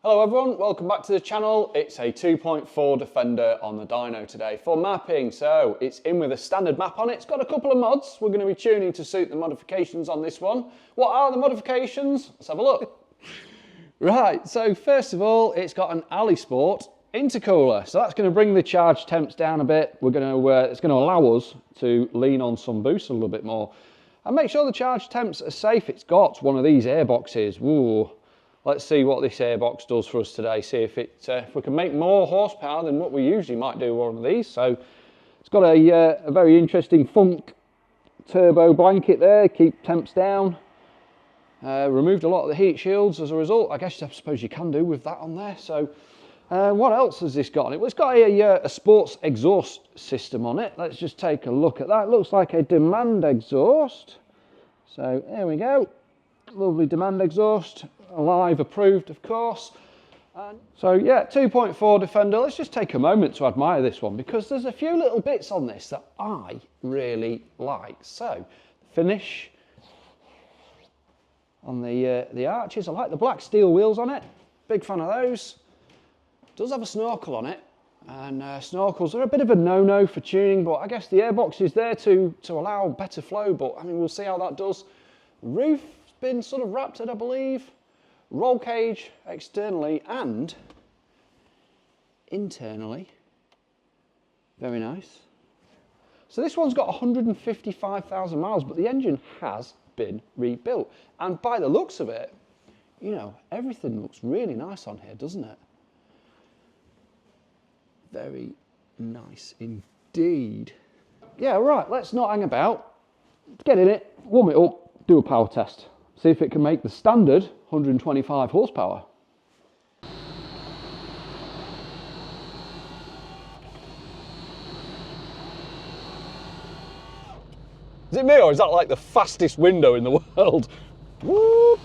Hello everyone, welcome back to the channel. It's a 2.4 Defender on the dyno today for mapping. So it's in with a standard map on it. It's got a couple of mods we're going to be tuning to suit the modifications on this one. What are the modifications? Let's have a look. Right, so first of all, it's got an AliSport intercooler. So that's going to bring the charge temps down a bit. It's going to allow us to lean on some boost a little bit more. And make sure the charge temps are safe. It's got one of these airboxes. Ooh. Let's see what this airbox does for us today, see if we can make more horsepower than what we usually might do with one of these. So it's got a very interesting Funk turbo blanket there, keep temps down. Removed a lot of the heat shields as a result. I suppose you can do with that on there. So what else has this got on it? Well, it's got a sports exhaust system on it. Let's just take a look at that. It looks like a demand exhaust. So there we go. Lovely demand exhaust. Alive approved, of course. So yeah, 2.4 Defender. Let's just take a moment to admire this one because there's a few little bits on this that I really like. So finish on the arches. I like the black steel wheels on it. Big fan of those. It does have a snorkel on it, and snorkels are a bit of a no-no for tuning, but I guess the airbox is there to allow better flow. But I mean, we'll see how that does. Roof's been sort of wrapped in, I believe. Roll cage externally and internally. Very nice. So this one's got 155,000 miles, but the engine has been rebuilt. And by the looks of it, you know, everything looks really nice on here, doesn't it? Very nice indeed. Yeah, right, let's not hang about. Let's get in it, warm it up, do a power test. See if it can make the standard 125 horsepower. Is it me or is that like the fastest window in the world? Woo!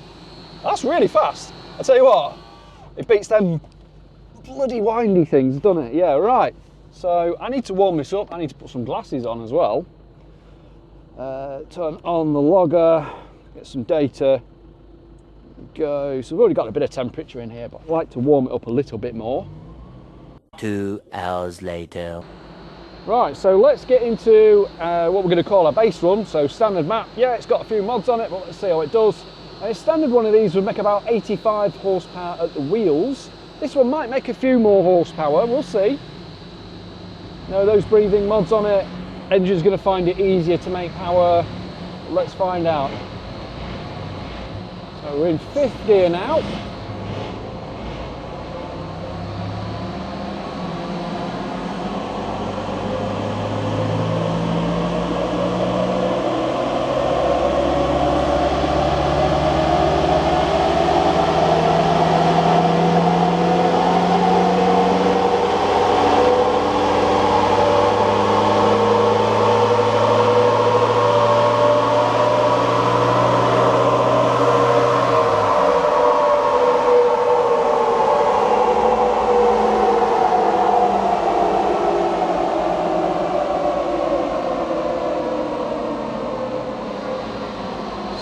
That's really fast. I tell you what, it beats them bloody windy things, doesn't it? Yeah, right. So I need to warm this up. I need to put some glasses on as well. Turn on the logger. Get some data. Go. So we've already got a bit of temperature in here, but I'd like to warm it up a little bit more. 2 hours later. Right, so let's get into what we're going to call a base run. So standard map. Yeah, it's got a few mods on it, but let's see how it does. A standard one of these would make about 85 horsepower at the wheels. This one might make a few more horsepower. We'll see. No, those breathing mods on it. Engine's going to find it easier to make power. Let's find out. So we're in 5th gear now.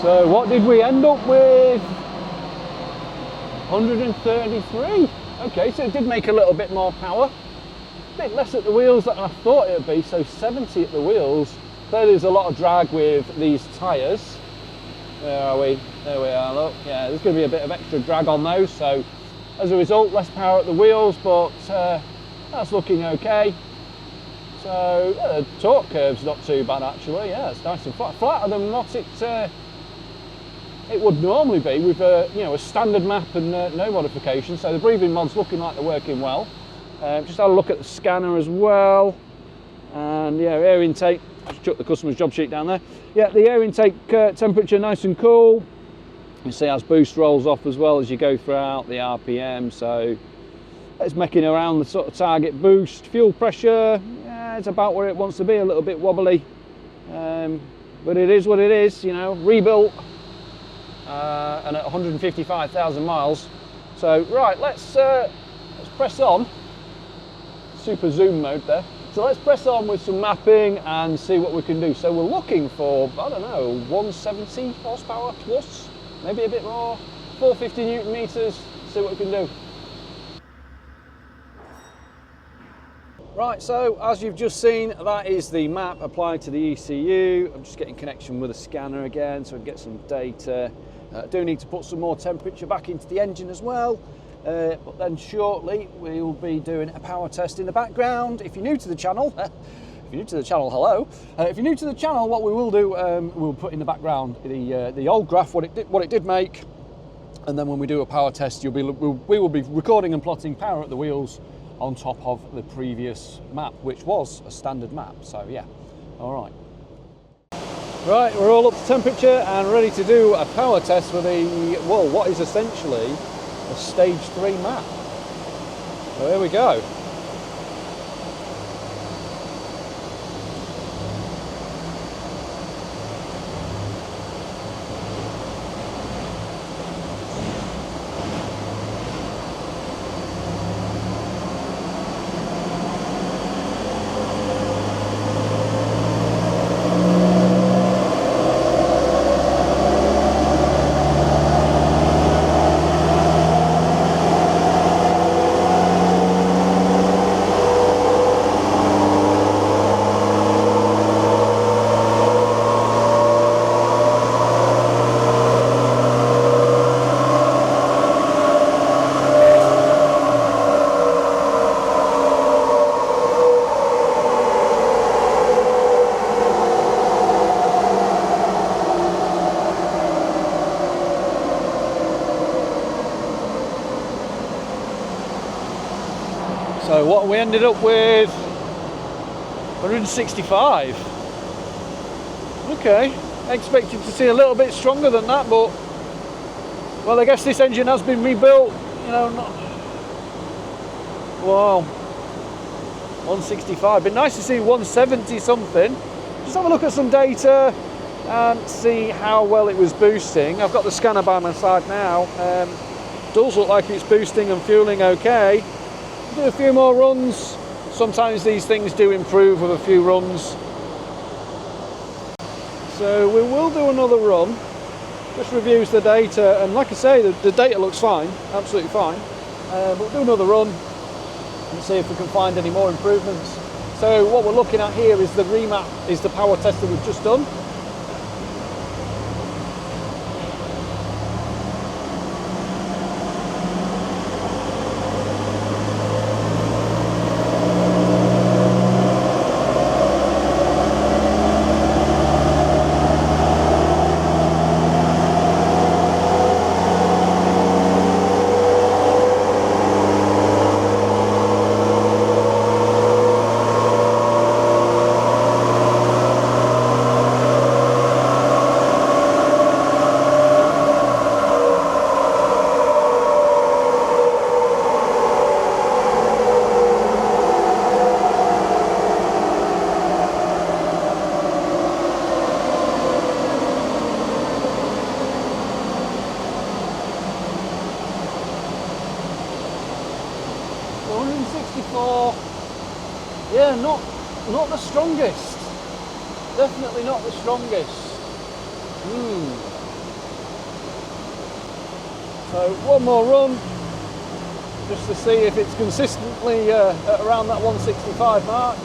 So what did we end up with? 133. Okay, so it did make a little bit more power. A bit less at the wheels than I thought it would be, so 70 at the wheels. Clearly there's a lot of drag with these tyres. Where are we? There we are, look. Yeah, there's going to be a bit of extra drag on those, so as a result, less power at the wheels, but that's looking okay. So the torque curve's not too bad actually. Yeah, it's nice and flat, flatter than what it would normally be with a standard map and no modification. So the breathing mod's looking like they're working well. Just had a look at the scanner as well, and yeah, air intake. Just chuck the customer's job sheet down there. Yeah, the air intake temperature nice and cool. You see as boost rolls off as well as you go throughout the RPM. So it's making around the sort of target boost. Fuel pressure, yeah, it's about where it wants to be. A little bit wobbly, but it is what it is. You know, rebuilt. And at 155,000 miles. So right, let's press on. Super zoom mode there. So let's press on with some mapping and see what we can do. So we're looking for, I don't know, 170 horsepower plus, maybe a bit more, 450 Newton meters, see what we can do. Right, so as you've just seen, that is the map applied to the ECU. I'm just getting connection with a scanner again so I can get some data. I do need to put some more temperature back into the engine as well. But then shortly we will be doing a power test in the background. If you're new to the channel, hello. If you're new to the channel, what we will do, we'll put in the background the old graph, what it did make, and then when we do a power test, we will be recording and plotting power at the wheels on top of the previous map, which was a standard map. So yeah, all right. Right, we're all up to temperature and ready to do a power test with what is essentially a stage 3 map. So here we go. So what we ended up with, 165. Okay, I expected to see a little bit stronger than that, but well, I guess this engine has been rebuilt, you know, wow, 165. Been nice to see 170 something. Just have a look at some data and see how well it was boosting. I've got the scanner by my side now. Does look like it's boosting and fueling okay. Do a few more runs. Sometimes these things do improve with a few runs. So we will do another run. Just reviews the data, and like I say, the data looks fine, absolutely fine. We'll do another run and see if we can find any more improvements. So what we're looking at here is the remap, is the power test that we've just done. Yeah, not the strongest. Definitely not the strongest. So one more run, just to see if it's consistently at around that 165 mark.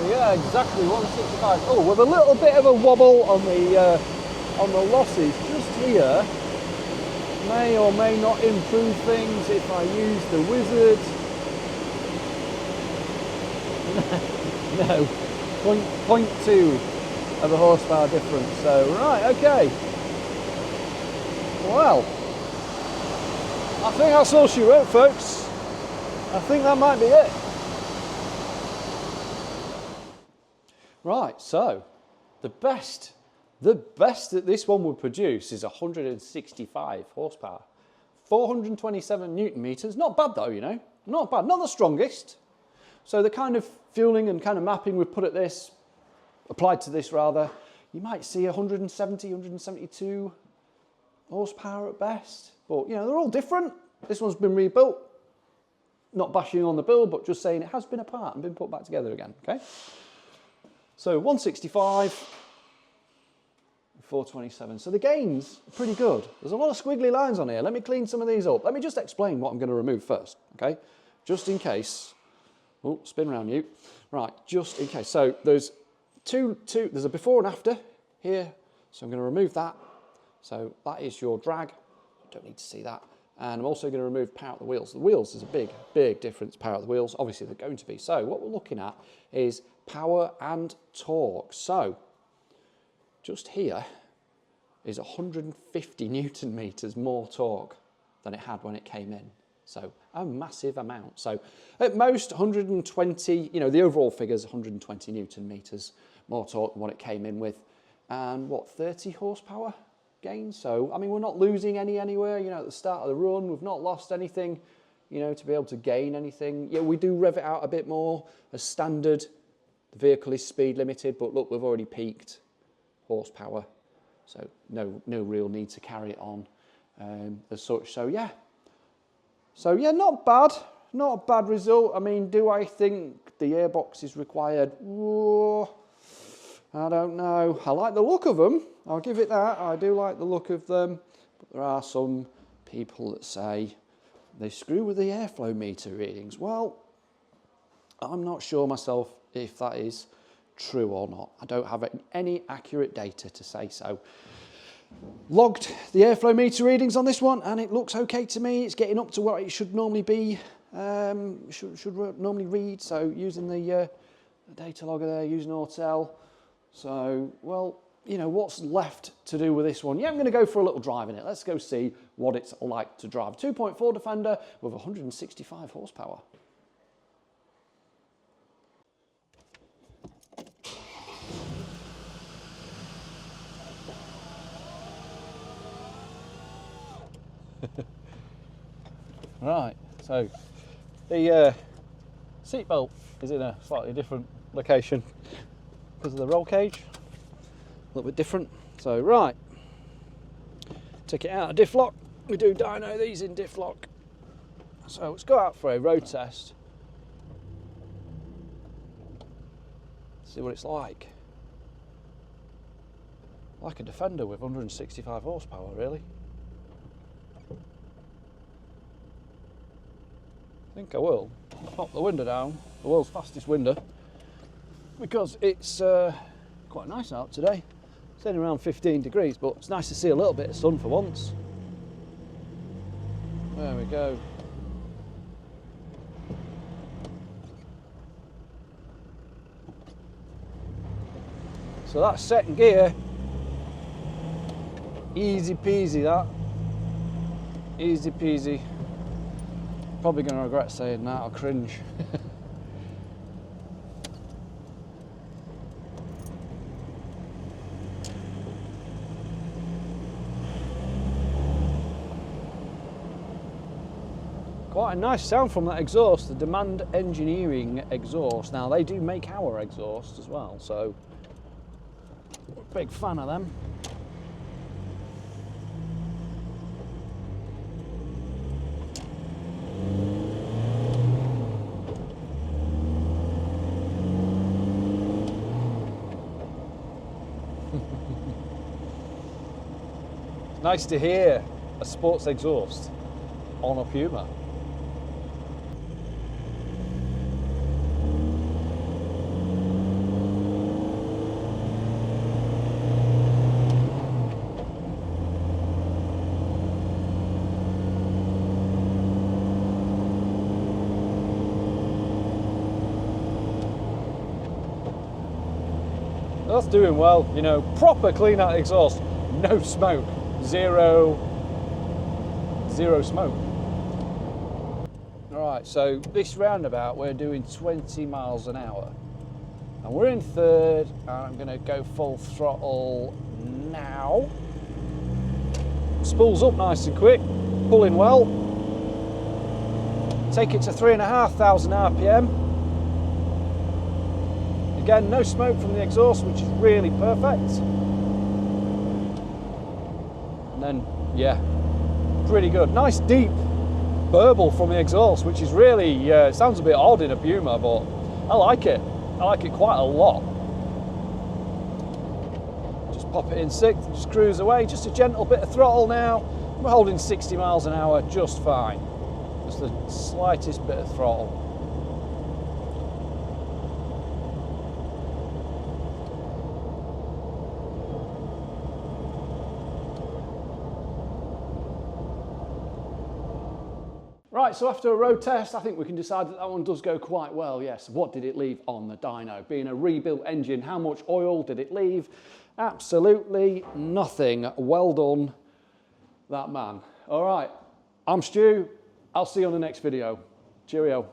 Yeah, exactly 165. Oh, with a little bit of a wobble on the losses just here. May or may not improve things if I use the wizard. No, 0.2. of a horsepower difference. So, right, okay. Well, I think that's all she wrote, folks. I think that might be it. Right, so the best that this one would produce is 165 horsepower. 427 newton meters. Not bad though, you know. Not bad. Not the strongest. So the kind of fueling and kind of mapping we've put at this, applied to this rather, you might see 170, 172 horsepower at best. But, you know, they're all different. This one's been rebuilt. Not bashing on the build, but just saying it has been apart and been put back together again, okay? So 165, 427. So the gains are pretty good. There's a lot of squiggly lines on here. Let me clean some of these up. Let me just explain what I'm going to remove first, okay? Just in case. Oh, spin round you. Right, just in case. So there's there's a before and after here. So I'm going to remove that. So that is your drag. Don't need to see that. And I'm also going to remove power at the wheels. The wheels is a big, big difference, power at the wheels. Obviously, they're going to be. So what we're looking at is power and torque. So just here is 150 Newton meters more torque than it had when it came in. So a massive amount. So at most 120, you know, the overall figure is 120 Newton meters more torque than what it came in with. And what, 30 horsepower gain? So, I mean, we're not losing anywhere, you know, at the start of the run. We've not lost anything, you know, to be able to gain anything. Yeah, we do rev it out a bit more as standard. The vehicle is speed limited, but look, we've already peaked horsepower. So no real need to carry it on as such. So yeah, not bad. Not a bad result. I mean, do I think the airbox is required? Whoa, I don't know. I like the look of them. I'll give it that. I do like the look of them. But there are some people that say they screw with the airflow meter readings. Well, I'm not sure myself if that is true or not. I don't have any accurate data to say so. Logged the airflow meter readings on this one and it looks okay to me. It's getting up to what it should normally be, should normally read. So using the data logger there, using Autel. So, well, you know, what's left to do with this one? Yeah, I'm going to go for a little drive in it. Let's go see what it's like to drive. 2.4 Defender with 165 horsepower. Right, so the seatbelt is in a slightly different location because of the roll cage, a little bit different. So right, take it out of diff lock. We do dyno these in diff lock. So let's go out for a road test. See what it's like. Like a Defender with 165 horsepower, really. I think I will pop the window down, the world's fastest window, because it's quite nice out today. It's only around 15 degrees, but it's nice to see a little bit of sun for once. There we go. So that's second gear. Easy peasy that. Easy peasy. Probably going to regret saying that, I'll cringe. Quite a nice sound from that exhaust, the Demand Engineering exhaust. Now they do make our exhaust as well, so we're a big fan of them. Nice to hear a sports exhaust on a Puma. that's doing well. You know, proper clean out exhaust, no smoke, zero smoke. All right, so this roundabout we're doing 20 miles an hour, and we're in third. And I'm going to go full throttle now. Spools up nice and quick, pulling well. Take it to 3,500 RPM. Again, no smoke from the exhaust, which is really perfect. And then, yeah, pretty good. Nice deep burble from the exhaust, which is really, it sounds a bit odd in a Puma, but I like it. I like it quite a lot. Just pop it in sixth, just cruise away, just a gentle bit of throttle now. We're holding 60 miles an hour just fine. Just the slightest bit of throttle. Right, so after a road test, I think we can decide that that one does go quite well, yes. What did it leave on the dyno? Being a rebuilt engine, how much oil did it leave? Absolutely nothing. Well done, that man. All right, I'm Stu. I'll see you on the next video. Cheerio.